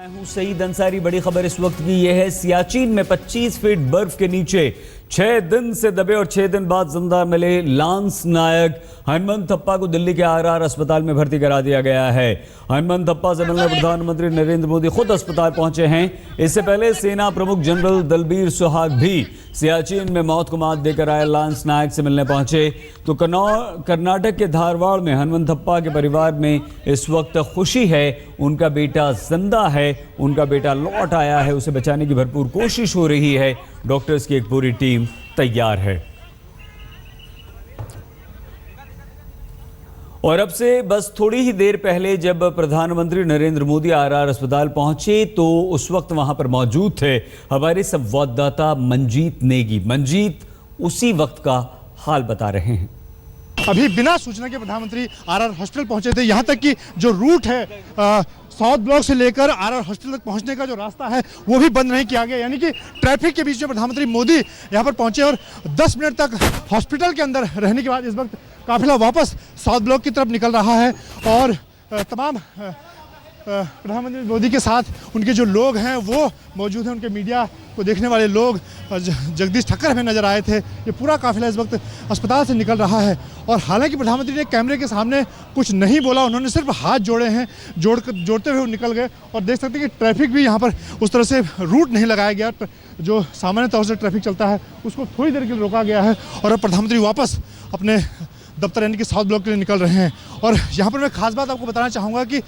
मैं हूं सईद अंसारी। बड़ी खबर इस वक्त की यह है, सियाचिन में 25 फीट बर्फ के नीचे 6 दिन से दबे और 6 दिन बाद जिंदा मिले लांस नायक हनुमंत थप्पा को दिल्ली के आरआर अस्पताल में भर्ती करा दिया गया है। हनुमंत थप्पा से मिलने प्रधानमंत्री नरेंद्र मोदी खुद अस्पताल पहुंचे हैं। इससे पहले सेना प्रमुख जनरल दलबीर सुहाग भी सियाचिन में मौत को मात देकर आए लांस नायक से मिलने पहुंचे। तो कर्नाटक के धारवाड़ में हनुमंत थप्पा के परिवार में इस वक्त खुशी है। उनका बेटा जिंदा है, उनका बेटा लौट आया है, उसे बचाने की भरपूर कोशिश हो रही है। डॉक्टर्स की एक पूरी टीम तैयार है। और अब से बस थोड़ी ही देर पहले जब प्रधानमंत्री नरेंद्र मोदी आरआर अस्पताल पहुंचे तो उस वक्त वहां पर मौजूद थे हमारे संवाददाता मंजीत नेगी। मंजीत, उसी वक्त का हाल बता रहे हैं। अभी बिना सूचना के प्रधानमंत्री आरआर हॉस्पिटल पहुंचे थे। यहाँ तक कि जो रूट है साउथ ब्लॉक से लेकर आरआर हॉस्पिटल तक पहुंचने का जो रास्ता है वो भी बंद नहीं किया गया, यानी कि ट्रैफिक के बीच में प्रधानमंत्री मोदी यहाँ पर पहुंचे और 10 मिनट तक हॉस्पिटल के अंदर रहने के बाद इस वक्त काफिला वापस साउथ ब्लॉक की तरफ निकल रहा है। और तमाम प्रधानमंत्री मोदी के साथ उनके जो लोग हैं वो मौजूद हैं। उनके मीडिया को देखने वाले लोग जगदीश ठक्कर हमें नजर आए थे। ये पूरा काफिला इस वक्त अस्पताल से निकल रहा है और हालांकि प्रधानमंत्री ने कैमरे के सामने कुछ नहीं बोला, उन्होंने सिर्फ हाथ जोड़े हैं, जोड़ते हुए निकल गए। और देख सकते हैं कि ट्रैफिक भी यहाँ पर उस तरह से रूट नहीं लगाया गया, जो सामान्य तौर से ट्रैफिक चलता है उसको थोड़ी देर के लिए रोका गया है। और अब प्रधानमंत्री वापस अपने दफ्तर यानी कि साउथ ब्लॉक के लिए निकल रहे हैं। और यहाँ पर मैं खास बात आपको बताना चाहूँगा कि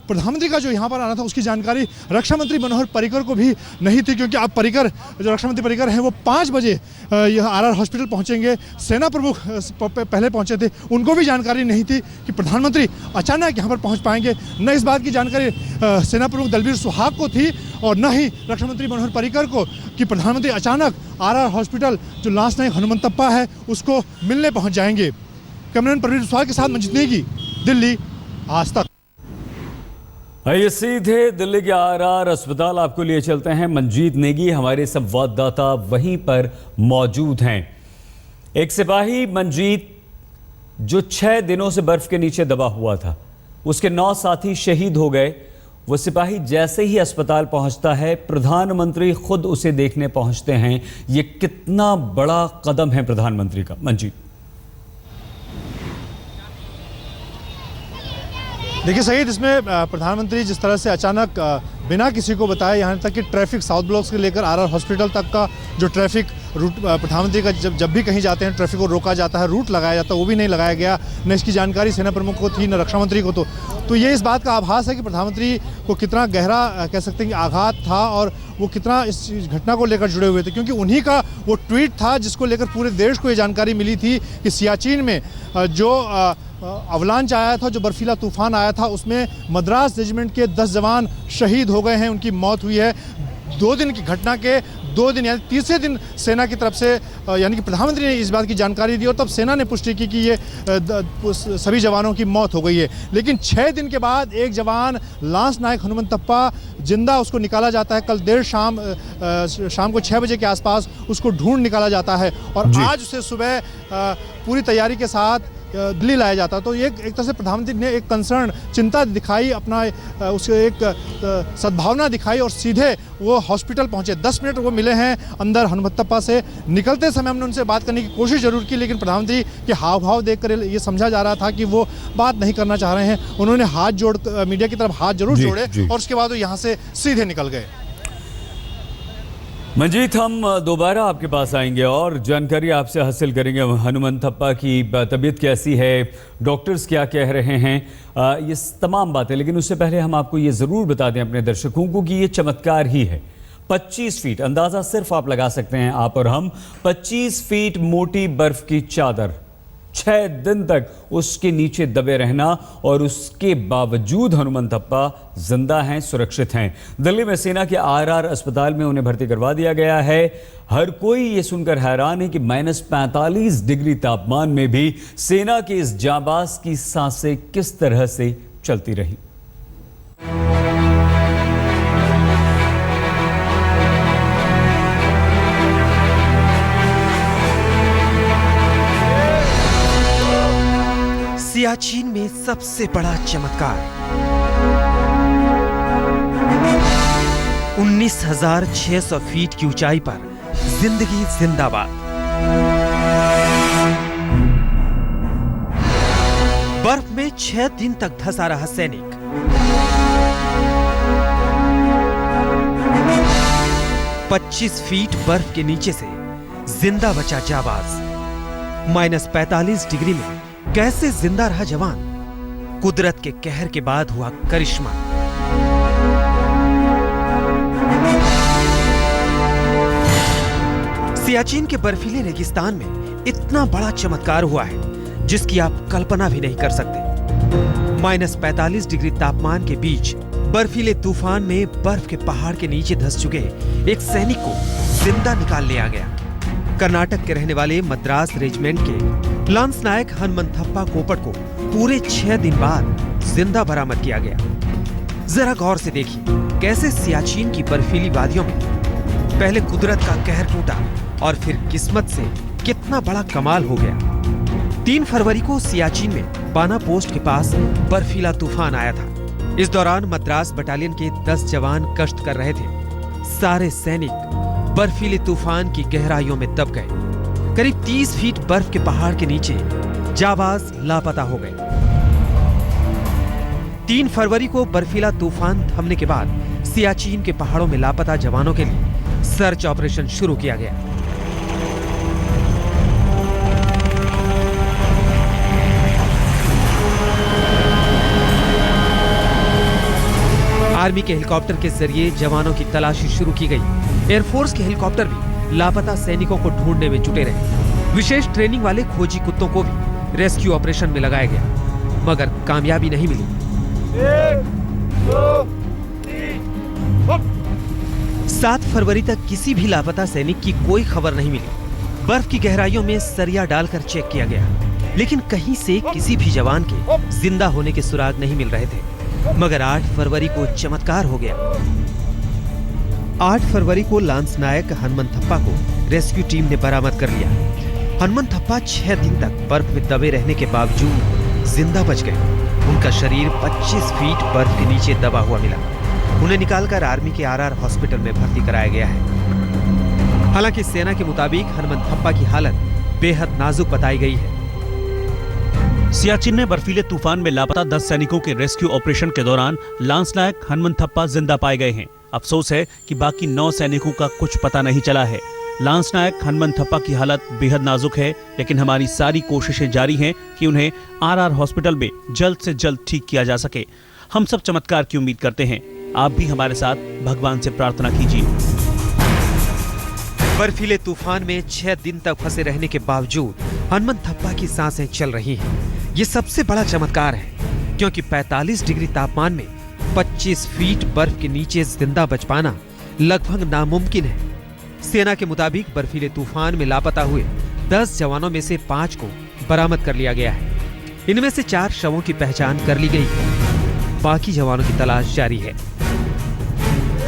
प्रधानमंत्री का जो यहाँ पर आना था उसकी जानकारी रक्षा मंत्री मनोहर पर्रिकर को भी नहीं थी, क्योंकि अब पर्रिकर, जो रक्षा मंत्री पर्रिकर हैं, वो 5 बजे यह आरआर हॉस्पिटल पहुँचेंगे। सेना प्रमुख पहले पहुँचे थे, उनको भी जानकारी नहीं थी कि प्रधानमंत्री अचानक यहाँ पर पहुँच पाएंगे। न इस बात की जानकारी सेना प्रमुख दलबीर सुहाग को थी और न ही रक्षा मंत्री मनोहर पर्रिकर को कि प्रधानमंत्री अचानक आरआर हॉस्पिटल जो लांस नायक हनुमंत थप्पा है उसको मिलने पहुँच जाएंगे। कैमरामैन प्रवीण सुहाग के साथ मंजीत नेगी, दिल्ली, आज तक। ये सीधे दिल्ली के आरआर अस्पताल आपको लिए चलते हैं। मंजीत नेगी हमारे संवाददाता वहीं पर मौजूद हैं। एक सिपाही मंजीत जो 6 दिनों से बर्फ के नीचे दबा हुआ था, उसके 9 साथी शहीद हो गए। वो सिपाही जैसे ही अस्पताल पहुंचता है प्रधानमंत्री खुद उसे देखने पहुंचते हैं। ये कितना बड़ा कदम है प्रधानमंत्री का, मंजीत? देखिए सईद, इसमें प्रधानमंत्री जिस तरह से अचानक बिना किसी को बताए, यहाँ तक कि ट्रैफिक साउथ ब्लॉक से लेकर आरआर हॉस्पिटल तक का जो ट्रैफिक रूट प्रधानमंत्री का जब भी कहीं जाते हैं ट्रैफिक को रोका जाता है, रूट लगाया जाता है, वो भी नहीं लगाया गया। न इसकी जानकारी सेना प्रमुख को थी, न रक्षा मंत्री को। तो ये इस बात का आभास है कि प्रधानमंत्री को कितना गहरा कह सकते हैं कि आघात था और वो कितना इस घटना को लेकर जुड़े हुए थे, क्योंकि उन्हीं का वो ट्वीट था जिसको लेकर पूरे देश को ये जानकारी मिली थी कि सियाचिन में जो अवलांच आया था, जो बर्फीला तूफान आया था, उसमें मद्रास रेजिमेंट के 10 जवान शहीद हो गए हैं, उनकी मौत हुई है। 2 दिन की घटना के 2 दिन यानी तीसरे दिन सेना की तरफ से यानी कि प्रधानमंत्री ने इस बात की जानकारी दी और तब सेना ने पुष्टि की कि ये सभी जवानों की मौत हो गई है। लेकिन 6 दिन के बाद एक जवान लांस नायक हनुमंत थप्पा जिंदा उसको निकाला जाता है। कल देर शाम को 6 बजे के आसपास उसको ढूंढ निकाला जाता है और आज उसे सुबह पूरी तैयारी के साथ दिल्ली लाया जाता। तो ये एक तरह से प्रधानमंत्री ने एक कंसर्न, चिंता दिखाई, अपना उसे एक सद्भावना दिखाई और सीधे वो हॉस्पिटल पहुंचे। 10 मिनट वो मिले हैं अंदर हनुमंत थप्पा से। निकलते समय हमने उनसे बात करने की कोशिश जरूर की, लेकिन प्रधानमंत्री के हाव भाव देखकर ये समझा जा रहा था कि वो बात नहीं करना चाह रहे हैं। उन्होंने हाथ जोड़ मीडिया की तरफ हाथ जरूर जोड़े और उसके बाद वो यहाँ से सीधे निकल गए। मंजीत, हम दोबारा आपके पास आएंगे और जानकारी आपसे हासिल करेंगे। हनुमंत थप्पा की तबीयत कैसी है, डॉक्टर्स क्या कह रहे हैं, ये तमाम बातें। लेकिन उससे पहले हम आपको ये ज़रूर बता दें अपने दर्शकों को कि ये चमत्कार ही है। 25 फीट, अंदाज़ा सिर्फ आप लगा सकते हैं, आप और हम, 25 फीट मोटी बर्फ़ की चादर, 6 दिन तक उसके नीचे दबे रहना और उसके बावजूद हनुमंत थप्पा जिंदा हैं, सुरक्षित हैं। दिल्ली में सेना के आरआर अस्पताल में उन्हें भर्ती करवा दिया गया है। हर कोई ये सुनकर हैरान है कि -45 डिग्री तापमान में भी सेना के इस जांबाज की सांसें किस तरह से चलती रही। सियाचिन में सबसे बड़ा चमत्कार। 19,600 फीट की ऊंचाई पर जिंदगी जिंदाबाद। बर्फ में 6 दिन तक धंसा रहा सैनिक। पच्चीस फीट बर्फ के नीचे से जिंदा बचा जाबाज। -45 डिग्री में कैसे जिंदा रहा जवान? कुदरत के कहर के बाद हुआ करिश्मा। सियाचिन के बर्फीले रेगिस्तान में इतना बड़ा चमत्कार हुआ है जिसकी आप कल्पना भी नहीं कर सकते। -45 डिग्री तापमान के बीच बर्फीले तूफान में बर्फ के पहाड़ के नीचे धंस चुके एक सैनिक को जिंदा निकाल लिया गया। कर्नाटक के रहने वाले मद्रास रेजिमेंट के लांस नायक हनुमंथप्पा कोपट को पूरे 6 दिन बाद जिंदा बरामद किया गया। जरा गौर से देखिए कैसे सियाचिन की बर्फीली वादियों में पहले कुदरत का कहर टूटा और फिर किस्मत से कितना बड़ा कमाल हो गया। 3 फरवरी को सियाचिन में बाना पोस्ट के पास बर्फीला तूफान आया था। इस दौरान मद्रास बटालियन के 10 जवान गश्त कर रहे थे। सारे सैनिक बर्फीले तूफान की गहराइयों में दब गए। करीब 30 फीट बर्फ के पहाड़ के नीचे जाबाज लापता हो गए। 3 फरवरी को बर्फीला तूफान थमने के बाद सियाचिन के पहाड़ों में लापता जवानों के लिए सर्च ऑपरेशन शुरू किया गया। आर्मी के हेलीकॉप्टर के जरिए जवानों की तलाशी शुरू की गई। एयरफोर्स के हेलीकॉप्टर भी लापता सैनिकों को ढूंढने में जुटे रहे। विशेष ट्रेनिंग वाले खोजी कुत्तों को भी रेस्क्यू ऑपरेशन में लगाया गया, मगर कामयाबी नहीं मिली। 7 फरवरी तक किसी भी लापता सैनिक की कोई खबर नहीं मिली। बर्फ की गहराइयों में सरिया डालकर चेक किया गया, लेकिन कहीं से किसी भी जवान के जिंदा होने के सुराग नहीं मिल रहे थे। मगर 8 फरवरी को चमत्कार हो गया। 8 फरवरी को लांस नायक हनुमंथप्पा को रेस्क्यू टीम ने बरामद कर लिया। हनुमंथप्पा 6 दिन तक बर्फ में दबे रहने के बावजूद जिंदा बच गए। उनका शरीर 25 फीट बर्फ के नीचे दबा हुआ मिला। उन्हें निकालकर आर्मी के आरआर हॉस्पिटल में भर्ती कराया गया है। हालांकि सेना के मुताबिक हनुमंथप्पा की हालत बेहद नाजुक बताई गई है। सियाचिन में बर्फीले तूफान में लापता 10 सैनिकों के रेस्क्यू ऑपरेशन के दौरान लांस नायक हनुमंथप्पा जिंदा पाए गए हैं। अफसोस है कि बाकी 9 सैनिकों का कुछ पता नहीं चला है। लांस नायक हनुमंथप्पा की हालत बेहद नाजुक है, लेकिन हमारी सारी कोशिशें जारी हैं कि उन्हें आरआर हॉस्पिटल में जल्द से जल्द ठीक किया जा सके। हम सब चमत्कार की उम्मीद करते हैं। आप भी हमारे साथ भगवान से प्रार्थना कीजिए। बर्फीले तूफान में 6 दिन तक फंसे रहने के बावजूद हनुमंथप्पा की सांसें चल रही हैं। ये सबसे बड़ा चमत्कार है, क्योंकि 45 डिग्री तापमान में 25 फीट बर्फ के नीचे जिंदा बच पाना लगभग नामुमकिन है। सेना के मुताबिक बर्फीले तूफान में लापता हुए 10 जवानों में से 5 को बरामद कर लिया गया है। इनमें से 4 शवों की पहचान कर ली गई है। बाकी जवानों की तलाश जारी है।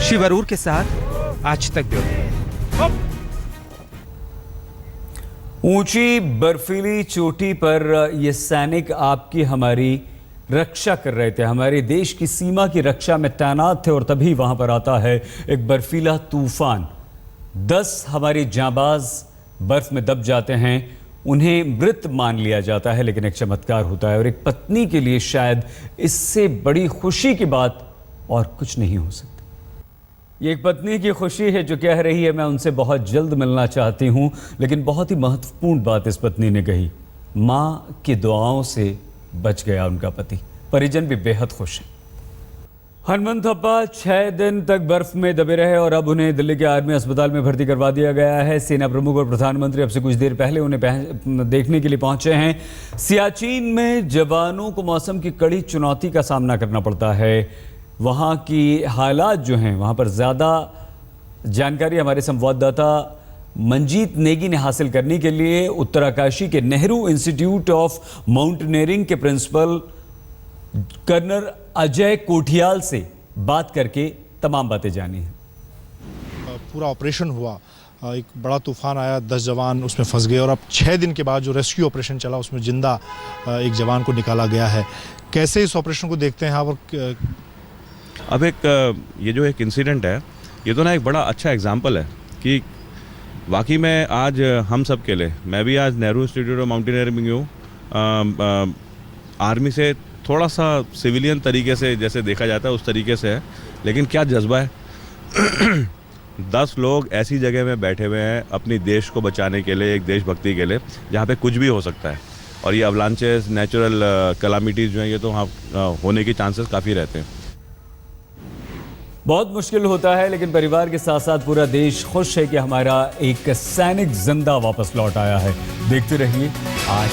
शिव अरूर के साथ आज तक ब्यूरो। ऊंची बर्फीली चोटी पर ये सैनिक आपकी हमारी रक्षा कर रहे थे, हमारे देश की सीमा की रक्षा में तैनात थे, और तभी वहां पर आता है एक बर्फीला तूफान। 10 हमारे जांबाज बर्फ में दब जाते हैं। उन्हें मृत मान लिया जाता है, लेकिन एक चमत्कार होता है, और एक पत्नी के लिए शायद इससे बड़ी खुशी की बात और कुछ नहीं हो सकती। ये एक पत्नी की खुशी है जो कह रही है मैं उनसे बहुत जल्द मिलना चाहती हूँ, लेकिन बहुत ही महत्वपूर्ण बात इस पत्नी ने कही, माँ की दुआओं से बच गया उनका पति। परिजन भी बेहद खुश हैं। हनुमंथप्पा 6 दिन तक बर्फ में दबे रहे और अब उन्हें दिल्ली के आर्मी अस्पताल में भर्ती करवा दिया गया है। सेना प्रमुख और प्रधानमंत्री अब से कुछ देर पहले उन्हें देखने के लिए पहुंचे हैं। सियाचिन में जवानों को मौसम की कड़ी चुनौती का सामना करना पड़ता है। वहाँ की हालात जो हैं, वहाँ पर ज़्यादा जानकारी हमारे संवाददाता मंजीत नेगी ने हासिल करने के लिए उत्तराकाशी के नेहरू इंस्टीट्यूट ऑफ माउंटेनियरिंग के प्रिंसिपल कर्नल अजय कोठियाल से बात करके तमाम बातें जानी हैं। पूरा ऑपरेशन हुआ, एक बड़ा तूफान आया, 10 जवान उसमें फंस गए, और अब 6 दिन के बाद जो रेस्क्यू ऑपरेशन चला उसमें जिंदा एक जवान को निकाला गया है। कैसे इस ऑपरेशन को देखते हैं आप? और अब ये जो एक इंसिडेंट है, ये तो ना एक बड़ा अच्छा एग्जाम्पल है कि वाकई में आज हम सब के लिए, मैं भी आज नेहरू इंस्टीट्यूट ऑफ माउंटेनियरिंग में हूँ, आर्मी से थोड़ा सा सिविलियन तरीके से जैसे देखा जाता है उस तरीके से है, लेकिन क्या जज्बा है 10 लोग ऐसी जगह में बैठे हुए हैं अपनी देश को बचाने के लिए, एक देशभक्ति के लिए, जहाँ पे कुछ भी हो सकता है। और ये अवलांचेस, नेचुरल कैलामिटीज़ जो हैं, ये तो वहाँ होने के चांसेस काफ़ी रहते हैं। बहुत मुश्किल होता है, लेकिन परिवार के साथ साथ पूरा देश खुश है कि हमारा एक सैनिक जिंदा वापस लौट आया है। देखते रहिए आज